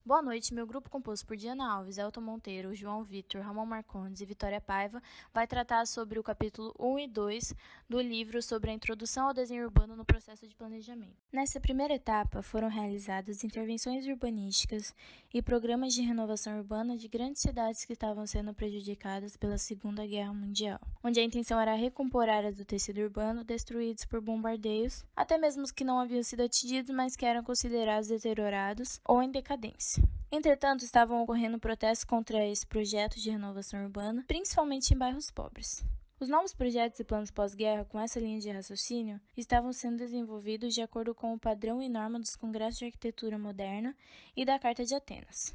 Boa noite, meu grupo composto por Diana Alves, Elton Monteiro, João Vitor, Ramon Marcondes e Vitória Paiva vai tratar sobre o capítulo 1 e 2 do livro sobre a introdução ao desenho urbano no processo de planejamento. Nessa primeira etapa, foram realizadas intervenções urbanísticas e programas de renovação urbana de grandes cidades que estavam sendo prejudicadas pela Segunda Guerra Mundial, onde a intenção era recompor áreas do tecido urbano destruídos por bombardeios, até mesmo os que não haviam sido atingidos, mas que eram considerados deteriorados ou em decadência. Entretanto, estavam ocorrendo protestos contra esse projeto de renovação urbana, principalmente em bairros pobres. Os novos projetos e planos pós-guerra com essa linha de raciocínio estavam sendo desenvolvidos de acordo com o padrão e norma dos Congressos de Arquitetura Moderna e da Carta de Atenas.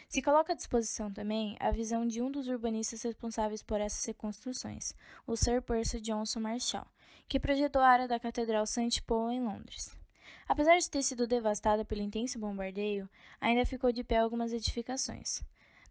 Se coloca à disposição também a visão de um dos urbanistas responsáveis por essas reconstruções, o Sir Percy Johnson Marshall, que projetou a área da Catedral St. Paul em Londres. Apesar de ter sido devastada pelo intenso bombardeio, ainda ficou de pé algumas edificações.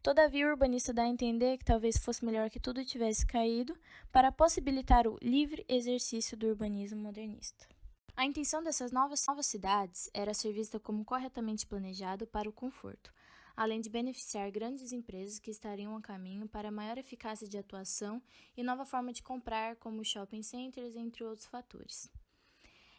Todavia, o urbanista dá a entender que talvez fosse melhor que tudo tivesse caído para possibilitar o livre exercício do urbanismo modernista. A intenção dessas novas cidades era ser vista como corretamente planejado para o conforto, além de beneficiar grandes empresas que estariam a caminho para maior eficácia de atuação e nova forma de comprar, como shopping centers, entre outros fatores.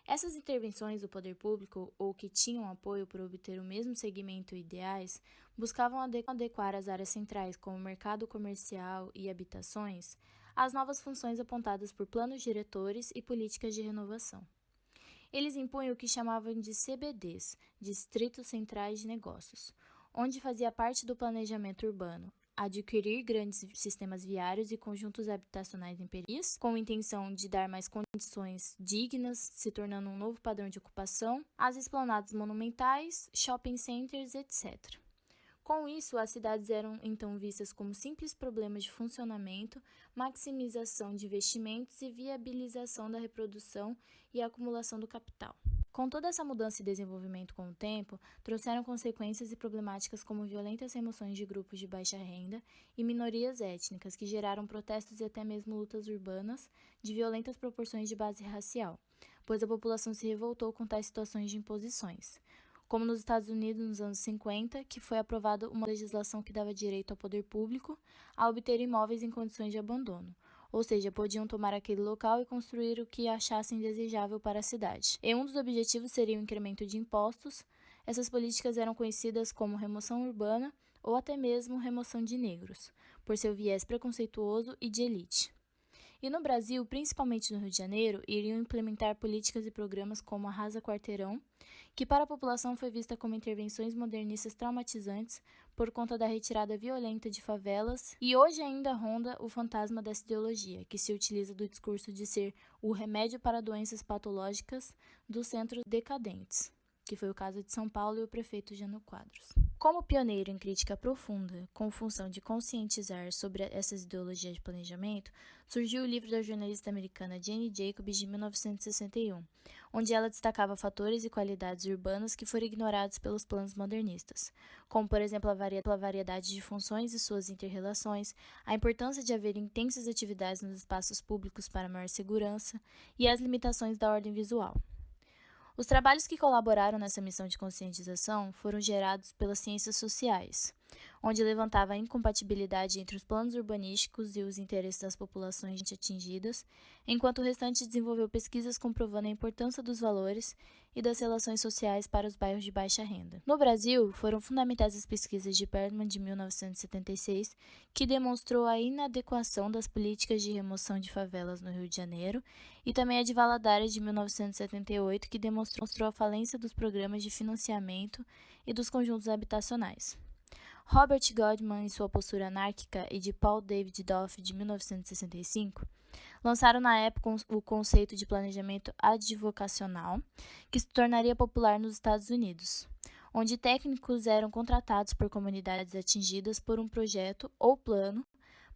Essas intervenções do poder público, ou que tinham apoio por obter o mesmo segmento e ideais, buscavam adequar as áreas centrais, como mercado comercial e habitações, às novas funções apontadas por planos diretores e políticas de renovação. Eles impunham o que chamavam de CBDs, Distritos Centrais de Negócios, onde fazia parte do planejamento urbano adquirir grandes sistemas viários e conjuntos habitacionais em periferias, com a intenção de dar mais condições dignas, se tornando um novo padrão de ocupação, as esplanadas monumentais, shopping centers, etc. Com isso, as cidades eram então vistas como simples problemas de funcionamento, maximização de investimentos e viabilização da reprodução e acumulação do capital. Com toda essa mudança e desenvolvimento com o tempo, trouxeram consequências e problemáticas como violentas remoções de grupos de baixa renda e minorias étnicas, que geraram protestos e até mesmo lutas urbanas de violentas proporções de base racial, pois a população se revoltou com tais situações de imposições. Como nos Estados Unidos nos anos 50, que foi aprovada uma legislação que dava direito ao poder público a obter imóveis em condições de abandono, ou seja, podiam tomar aquele local e construir o que achassem desejável para a cidade. E um dos objetivos seria o incremento de impostos. Essas políticas eram conhecidas como remoção urbana ou até mesmo remoção de negros, por seu viés preconceituoso e de elite. E no Brasil, principalmente no Rio de Janeiro, iriam implementar políticas e programas como Arrasa Quarteirão, que para a população foi vista como intervenções modernistas traumatizantes por conta da retirada violenta de favelas, e hoje ainda ronda o fantasma dessa ideologia, que se utiliza do discurso de ser o remédio para doenças patológicas dos centros decadentes, que foi o caso de São Paulo e o prefeito Jânio Quadros. Como pioneiro em crítica profunda, com função de conscientizar sobre essas ideologias de planejamento, surgiu o livro da jornalista americana Jane Jacobs de 1961, onde ela destacava fatores e qualidades urbanas que foram ignorados pelos planos modernistas, como, por exemplo, a variedade de funções e suas interrelações, a importância de haver intensas atividades nos espaços públicos para maior segurança e as limitações da ordem visual. Os trabalhos que colaboraram nessa missão de conscientização foram gerados pelas ciências sociais, onde levantava a incompatibilidade entre os planos urbanísticos e os interesses das populações atingidas, enquanto o restante desenvolveu pesquisas comprovando a importância dos valores e das relações sociais para os bairros de baixa renda. No Brasil, foram fundamentais as pesquisas de Bergman de 1976, que demonstrou a inadequação das políticas de remoção de favelas no Rio de Janeiro, e também a de Valadares de 1978, que demonstrou a falência dos programas de financiamento e dos conjuntos habitacionais. Robert Goldman, em sua postura anárquica, e de Paul David Duff, de 1965, lançaram na época o conceito de planejamento advocacional, que se tornaria popular nos Estados Unidos, onde técnicos eram contratados por comunidades atingidas por um projeto ou plano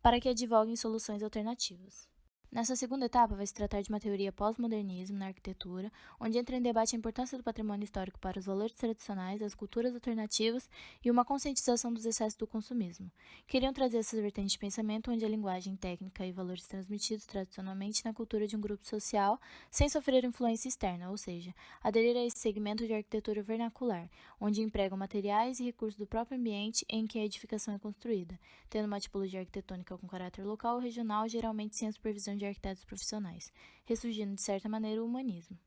para que advoguem soluções alternativas. Nessa segunda etapa, vai se tratar de uma teoria pós-modernismo na arquitetura, onde entra em debate a importância do patrimônio histórico para os valores tradicionais, as culturas alternativas e uma conscientização dos excessos do consumismo. Queriam trazer essas vertentes de pensamento onde a linguagem técnica e valores transmitidos tradicionalmente na cultura de um grupo social, sem sofrer influência externa, ou seja, aderir a esse segmento de arquitetura vernacular, onde empregam materiais e recursos do próprio ambiente em que a edificação é construída, tendo uma tipologia arquitetônica com caráter local ou regional, geralmente sem a supervisão de arquitetos profissionais, ressurgindo de certa maneira o humanismo.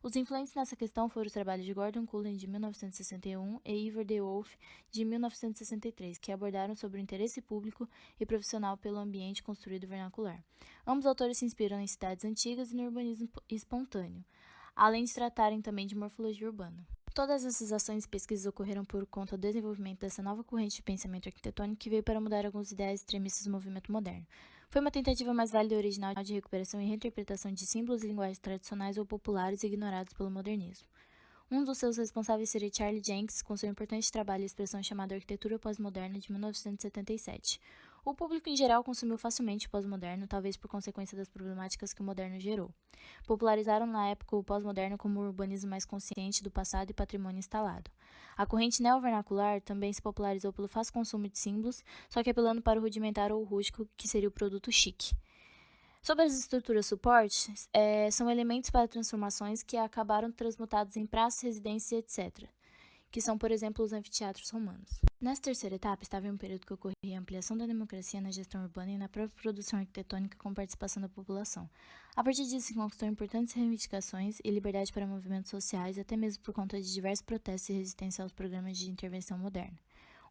Os influentes nessa questão foram os trabalhos de Gordon Cullen, de 1961, e Ivar de Wolf, de 1963, que abordaram sobre o interesse público e profissional pelo ambiente construído vernacular. Ambos autores se inspiram em cidades antigas e no urbanismo espontâneo, além de tratarem também de morfologia urbana. Todas essas ações e pesquisas ocorreram por conta do desenvolvimento dessa nova corrente de pensamento arquitetônico que veio para mudar alguns ideais extremistas do movimento moderno. Foi uma tentativa mais válida e original de recuperação e reinterpretação de símbolos e linguagens tradicionais ou populares ignorados pelo modernismo. Um dos seus responsáveis seria Charlie Jenkins, com seu importante trabalho e expressão chamada Arquitetura Pós-Moderna, de 1977. O público em geral consumiu facilmente o pós-moderno, talvez por consequência das problemáticas que o moderno gerou. Popularizaram na época o pós-moderno como o urbanismo mais consciente do passado e patrimônio instalado. A corrente neovernacular também se popularizou pelo fácil consumo de símbolos, só que apelando para o rudimentar ou rústico, que seria o produto chique. Sobre as estruturas suportes, são elementos para transformações que acabaram transmutados em praças, residências, etc., que são, por exemplo, os anfiteatros romanos. Nessa terceira etapa, estava em um período que ocorria a ampliação da democracia na gestão urbana e na própria produção arquitetônica com participação da população. A partir disso, se conquistou importantes reivindicações e liberdade para movimentos sociais, até mesmo por conta de diversos protestos e resistência aos programas de intervenção moderna,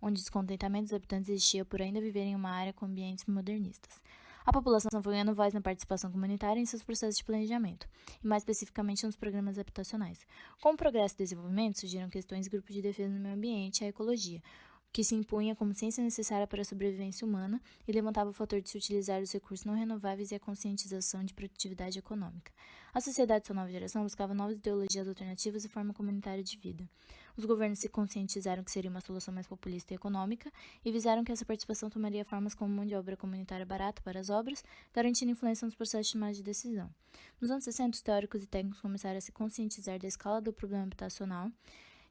onde o descontentamento dos habitantes existia por ainda viverem em uma área com ambientes modernistas. A população foi ganhando voz na participação comunitária em seus processos de planejamento, e mais especificamente nos programas habitacionais. Com o progresso e desenvolvimento, surgiram questões e grupos de defesa do meio ambiente e a ecologia, que se impunha como ciência necessária para a sobrevivência humana e levantava o fator de se utilizar os recursos não renováveis e a conscientização de produtividade econômica. A sociedade de sua nova geração buscava novas ideologias alternativas e forma comunitária de vida. Os governos se conscientizaram que seria uma solução mais populista e econômica e visaram que essa participação tomaria formas como mão de obra comunitária barata para as obras, garantindo influência nos processos de tomada de decisão. Nos anos 60, os teóricos e técnicos começaram a se conscientizar da escala do problema habitacional,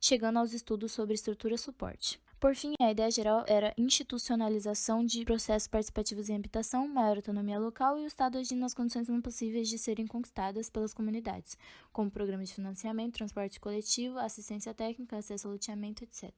chegando aos estudos sobre estrutura-suporte. Por fim, a ideia geral era institucionalização de processos participativos em habitação, maior autonomia local e o Estado agindo nas condições não possíveis de serem conquistadas pelas comunidades, como programas de financiamento, transporte coletivo, assistência técnica, acesso ao loteamento, etc.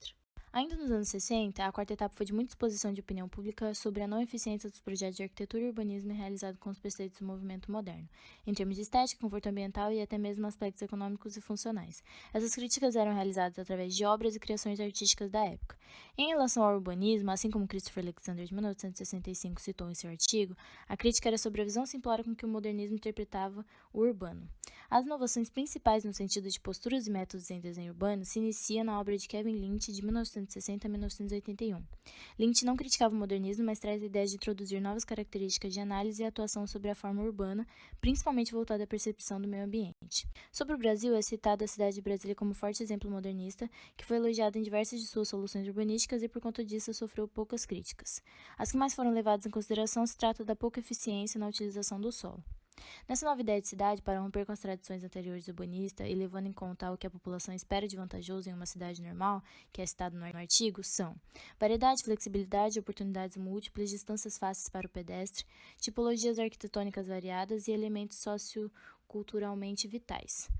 Ainda nos anos 60, a quarta etapa foi de muita exposição de opinião pública sobre a não eficiência dos projetos de arquitetura e urbanismo realizados com os preceitos do movimento moderno, em termos de estética, conforto ambiental e até mesmo aspectos econômicos e funcionais. Essas críticas eram realizadas através de obras e criações artísticas da época. Em relação ao urbanismo, assim como Christopher Alexander, de 1965, citou em seu artigo, a crítica era sobre a visão simplória com que o modernismo interpretava o urbano. As inovações principais no sentido de posturas e métodos em desenho urbano se iniciam na obra de Kevin Lynch, de 1960 a 1981. Lynch não criticava o modernismo, mas traz a ideia de introduzir novas características de análise e atuação sobre a forma urbana, principalmente voltada à percepção do meio ambiente. Sobre o Brasil, é citada a cidade de Brasília como forte exemplo modernista, que foi elogiada em diversas de suas soluções urbanísticas e por conta disso sofreu poucas críticas. As que mais foram levadas em consideração se trata da pouca eficiência na utilização do solo. Nessa nova ideia de cidade, para romper com as tradições anteriores do urbanista e levando em conta o que a população espera de vantajoso em uma cidade normal, que é citado no artigo, são variedade, flexibilidade, oportunidades múltiplas, distâncias fáceis para o pedestre, tipologias arquitetônicas variadas e elementos socioculturalmente vitais,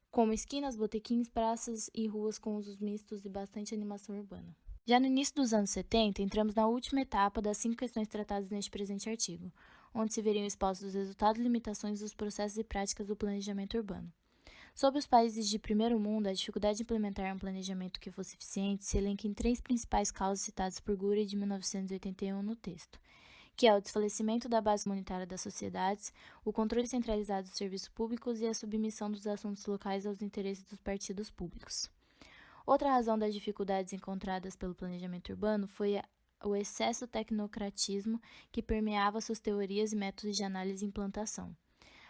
como esquinas, botequins, praças e ruas com usos mistos e bastante animação urbana. Já no início dos anos 70, entramos na última etapa das 5 questões tratadas neste presente artigo, onde se veriam expostos os resultados e limitações dos processos e práticas do planejamento urbano. Sobre os países de primeiro mundo, a dificuldade de implementar um planejamento que fosse eficiente se elenca em 3 principais causas citadas por Gurey de 1981 no texto, que é o desfalecimento da base comunitária das sociedades, o controle centralizado dos serviços públicos e a submissão dos assuntos locais aos interesses dos partidos públicos. Outra razão das dificuldades encontradas pelo planejamento urbano foi o excesso tecnocratismo que permeava suas teorias e métodos de análise e implantação.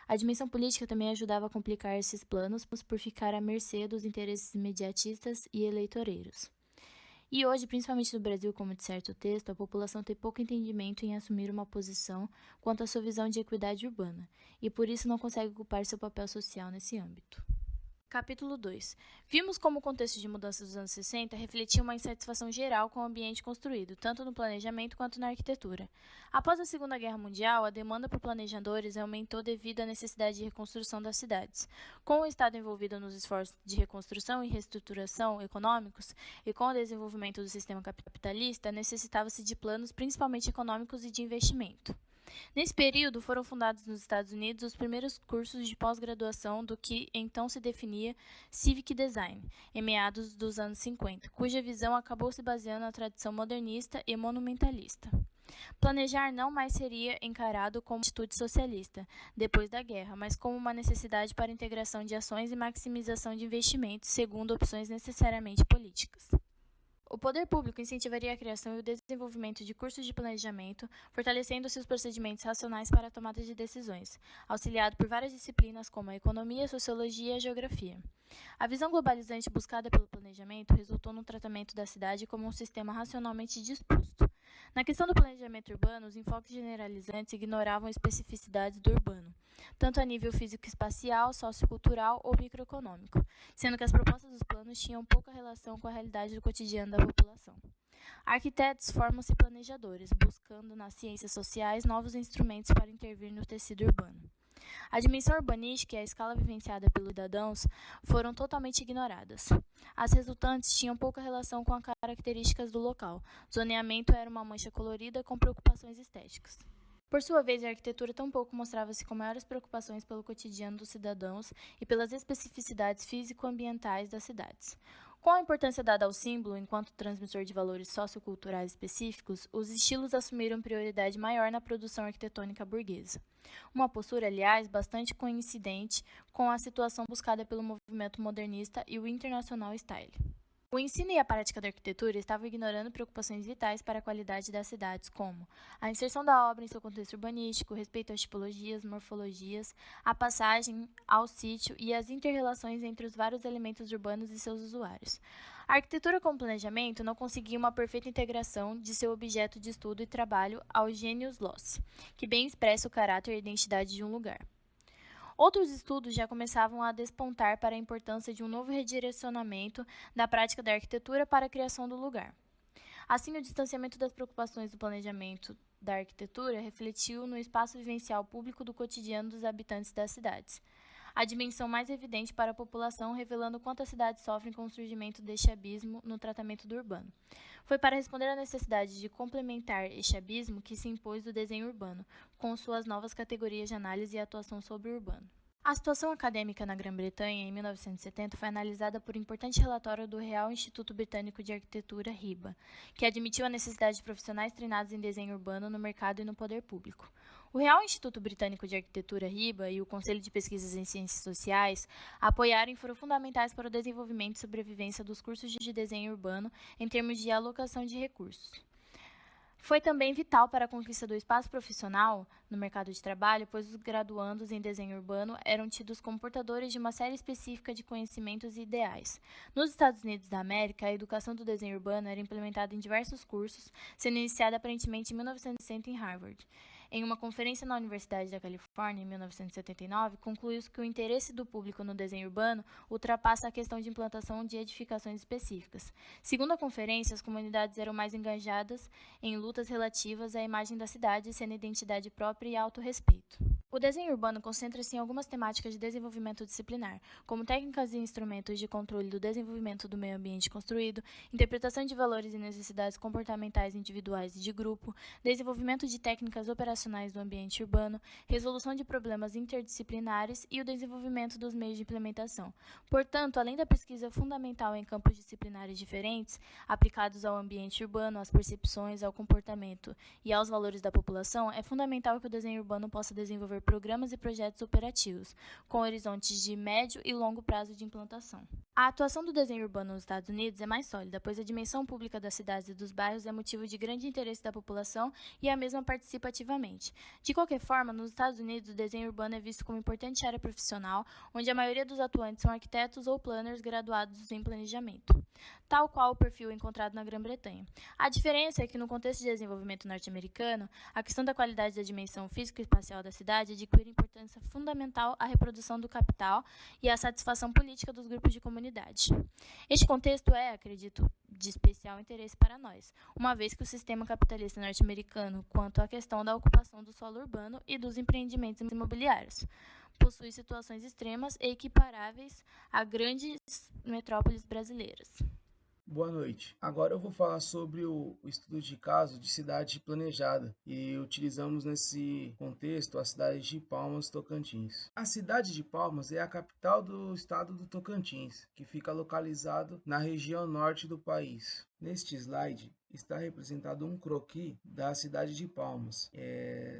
A dimensão política também ajudava a complicar esses planos por ficar à mercê dos interesses imediatistas e eleitoreiros. E hoje, principalmente no Brasil, como disserta o texto, a população tem pouco entendimento em assumir uma posição quanto à sua visão de equidade urbana, e por isso não consegue ocupar seu papel social nesse âmbito. Capítulo 2. Vimos como o contexto de mudanças dos anos 60 refletia uma insatisfação geral com o ambiente construído, tanto no planejamento quanto na arquitetura. Após a Segunda Guerra Mundial, a demanda por planejadores aumentou devido à necessidade de reconstrução das cidades. Com o Estado envolvido nos esforços de reconstrução e reestruturação econômicos e com o desenvolvimento do sistema capitalista, necessitava-se de planos principalmente econômicos e de investimento. Nesse período, foram fundados nos Estados Unidos os primeiros cursos de pós-graduação do que então se definia Civic Design, em meados dos anos 50, cuja visão acabou se baseando na tradição modernista e monumentalista. Planejar não mais seria encarado como atitude socialista, depois da guerra, mas como uma necessidade para a integração de ações e maximização de investimentos, segundo opções necessariamente políticas. O poder público incentivaria a criação e o desenvolvimento de cursos de planejamento, fortalecendo seus procedimentos racionais para a tomada de decisões, auxiliado por várias disciplinas como a economia, a sociologia e a geografia. A visão globalizante buscada pelo planejamento resultou no tratamento da cidade como um sistema racionalmente disposto. Na questão do planejamento urbano, os enfoques generalizantes ignoravam especificidades do urbano, tanto a nível físico-espacial, sociocultural ou microeconômico, sendo que as propostas dos planos tinham pouca relação com a realidade do cotidiano da população. Arquitetos formam-se planejadores, buscando nas ciências sociais novos instrumentos para intervir no tecido urbano. A dimensão urbanística e a escala vivenciada pelos cidadãos foram totalmente ignoradas. As resultantes tinham pouca relação com as características do local. Zoneamento era uma mancha colorida com preocupações estéticas. Por sua vez, a arquitetura tampouco mostrava-se com maiores preocupações pelo cotidiano dos cidadãos e pelas especificidades físico-ambientais das cidades. Com a importância dada ao símbolo enquanto transmissor de valores socioculturais específicos, os estilos assumiram prioridade maior na produção arquitetônica burguesa. Uma postura, aliás, bastante coincidente com a situação buscada pelo movimento modernista e o International Style. O ensino e a prática da arquitetura estavam ignorando preocupações vitais para a qualidade das cidades, como a inserção da obra em seu contexto urbanístico, o respeito às tipologias, morfologias, a passagem ao sítio e as interrelações entre os vários elementos urbanos e seus usuários. A arquitetura como planejamento não conseguia uma perfeita integração de seu objeto de estudo e trabalho ao genius loci, que bem expressa o caráter e a identidade de um lugar. Outros estudos já começavam a despontar para a importância de um novo redirecionamento da prática da arquitetura para a criação do lugar. Assim, o distanciamento das preocupações do planejamento da arquitetura refletiu no espaço vivencial público do cotidiano dos habitantes das cidades. A dimensão mais evidente para a população, revelando quanto as cidades sofrem com o surgimento deste abismo no tratamento do urbano. Foi para responder à necessidade de complementar este abismo que se impôs o desenho urbano, com suas novas categorias de análise e atuação sobre o urbano. A situação acadêmica na Grã-Bretanha, em 1970, foi analisada por um importante relatório do Real Instituto Britânico de Arquitetura, RIBA, que admitiu a necessidade de profissionais treinados em desenho urbano no mercado e no poder público. O Real Instituto Britânico de Arquitetura, RIBA, e o Conselho de Pesquisas em Ciências Sociais apoiaram e foram fundamentais para o desenvolvimento e sobrevivência dos cursos de desenho urbano em termos de alocação de recursos. Foi também vital para a conquista do espaço profissional no mercado de trabalho, pois os graduandos em desenho urbano eram tidos como portadores de uma série específica de conhecimentos e ideais. Nos Estados Unidos da América, a educação do desenho urbano era implementada em diversos cursos, sendo iniciada aparentemente em 1960 em Harvard. Em uma conferência na Universidade da Califórnia, em 1979, concluiu-se que o interesse do público no desenho urbano ultrapassa a questão de implantação de edificações específicas. Segundo a conferência, as comunidades eram mais engajadas em lutas relativas à imagem da cidade, sendo identidade própria e autorrespeito. O desenho urbano concentra-se em algumas temáticas de desenvolvimento disciplinar, como técnicas e instrumentos de controle do desenvolvimento do meio ambiente construído, interpretação de valores e necessidades comportamentais individuais e de grupo, desenvolvimento de técnicas operacionais do ambiente urbano, resolução de problemas interdisciplinares e o desenvolvimento dos meios de implementação. Portanto, além da pesquisa fundamental em campos disciplinares diferentes, aplicados ao ambiente urbano, às percepções, ao comportamento e aos valores da população, é fundamental que o desenho urbano possa desenvolver programas e projetos operativos, com horizontes de médio e longo prazo de implantação. A atuação do desenho urbano nos Estados Unidos é mais sólida, pois a dimensão pública das cidades e dos bairros é motivo de grande interesse da população e a mesma participa ativamente. De qualquer forma, nos Estados Unidos, o desenho urbano é visto como importante área profissional, onde a maioria dos atuantes são arquitetos ou planners graduados em planejamento, tal qual o perfil encontrado na Grã-Bretanha. A diferença é que, no contexto de desenvolvimento norte-americano, a questão da qualidade da dimensão física e espacial da cidade adquire importância fundamental à reprodução do capital e à satisfação política dos grupos de comunidade. Este contexto é, acredito, de especial interesse para nós, uma vez que o sistema capitalista norte-americano, quanto à questão da ocupação do solo urbano e dos empreendimentos imobiliários, possui situações extremas e equiparáveis a grandes metrópoles brasileiras. Boa noite. Agora eu vou falar sobre o estudo de caso de cidade planejada e utilizamos nesse contexto a cidade de Palmas, Tocantins. A cidade de Palmas é a capital do estado do Tocantins, que fica localizado na região norte do país. Neste slide está representado um croquis da cidade de Palmas.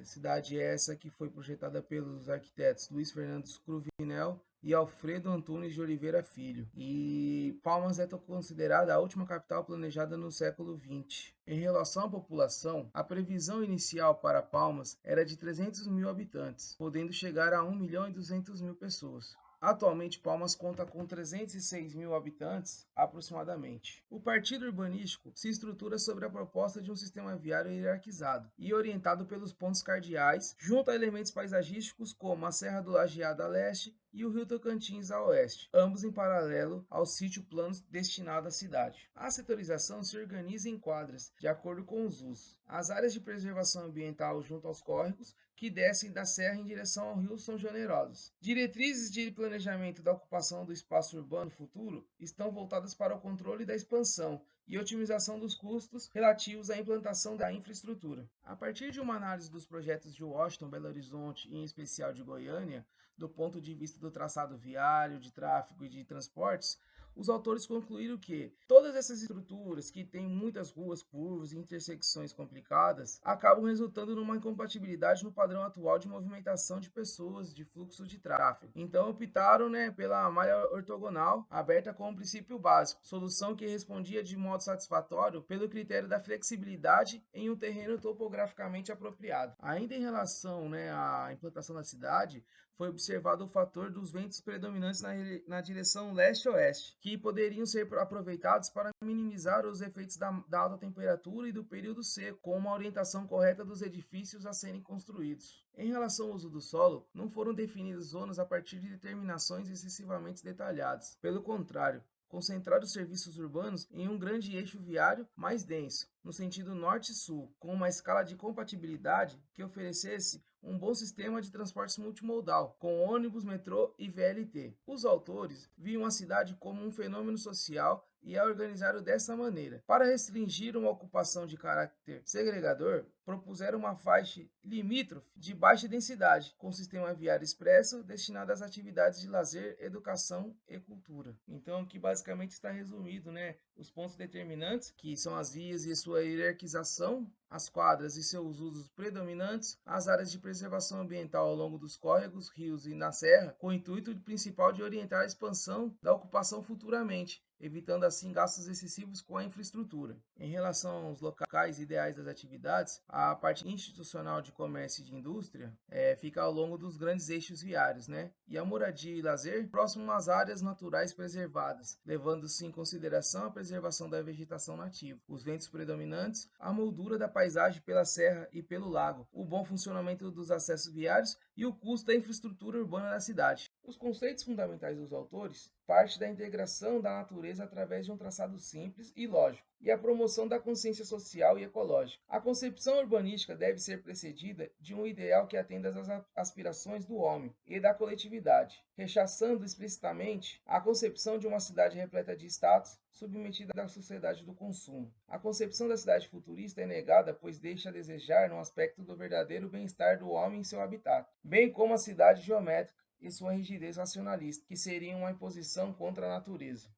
Cidade essa que foi projetada pelos arquitetos Luiz Fernando Cruvinel e Alfredo Antunes de Oliveira Filho. E Palmas é considerada a última capital planejada no século XX. Em relação à população, a previsão inicial para Palmas era de 300 mil habitantes, podendo chegar a 1.200.000 pessoas. Atualmente, Palmas conta com 306 mil habitantes, aproximadamente. O partido urbanístico se estrutura sobre a proposta de um sistema viário hierarquizado e orientado pelos pontos cardeais, junto a elementos paisagísticos como a Serra do Lajeado a leste e o Rio Tocantins a oeste, ambos em paralelo ao sítio plano destinado à cidade. A setorização se organiza em quadras, de acordo com os usos. As áreas de preservação ambiental junto aos córregos, que descem da serra em direção ao rio, são generosas. Diretrizes de planejamento da ocupação do espaço urbano futuro estão voltadas para o controle da expansão e otimização dos custos relativos à implantação da infraestrutura. A partir de uma análise dos projetos de Washington, Belo Horizonte e em especial de Goiânia, do ponto de vista do traçado viário, de tráfego e de transportes, os autores concluíram que todas essas estruturas, que têm muitas ruas, curvas e intersecções complicadas, acabam resultando numa incompatibilidade no padrão atual de movimentação de pessoas, de fluxo de tráfego. Então optaram pela malha ortogonal, aberta como princípio básico, solução que respondia de modo satisfatório pelo critério da flexibilidade em um terreno topograficamente apropriado. Ainda em relação à implantação da cidade, foi observado o fator dos ventos predominantes na direção leste-oeste, que poderiam ser aproveitados para minimizar os efeitos da alta temperatura e do período seco, com uma orientação correta dos edifícios a serem construídos. Em relação ao uso do solo, não foram definidas zonas a partir de determinações excessivamente detalhadas. Pelo contrário, concentrar os serviços urbanos em um grande eixo viário mais denso, no sentido norte-sul, com uma escala de compatibilidade que oferecesse um bom sistema de transportes multimodal, com ônibus, metrô e VLT. Os autores viam a cidade como um fenômeno social e a organizaram dessa maneira. Para restringir uma ocupação de caráter segregador, propuseram uma faixa limítrofe de baixa densidade, com sistema viário expresso destinado às atividades de lazer, educação e cultura. Então, aqui basicamente está resumido, os pontos determinantes, que são as vias e sua hierarquização, as quadras e seus usos predominantes, as áreas de preservação ambiental ao longo dos córregos, rios e na serra, com o intuito principal de orientar a expansão da ocupação futuramente, evitando assim gastos excessivos com a infraestrutura. Em relação aos locais ideais das atividades, a parte institucional de comércio e de indústria fica ao longo dos grandes eixos viários, e a moradia e lazer próximo às áreas naturais preservadas, levando-se em consideração a preservação da vegetação nativa, os ventos predominantes, a moldura da paisagem pela serra e pelo lago, o bom funcionamento dos acessos viários e o custo da infraestrutura urbana da cidade. Os conceitos fundamentais dos autores parte da integração da natureza através de um traçado simples e lógico, e a promoção da consciência social e ecológica. A concepção urbanística deve ser precedida de um ideal que atenda às aspirações do homem e da coletividade, rechaçando explicitamente a concepção de uma cidade repleta de status, submetida à sociedade do consumo. A concepção da cidade futurista é negada, pois deixa a desejar no aspecto do verdadeiro bem-estar do homem em seu habitat, bem como a cidade geométrica e sua rigidez racionalista, que seria uma imposição contra a natureza.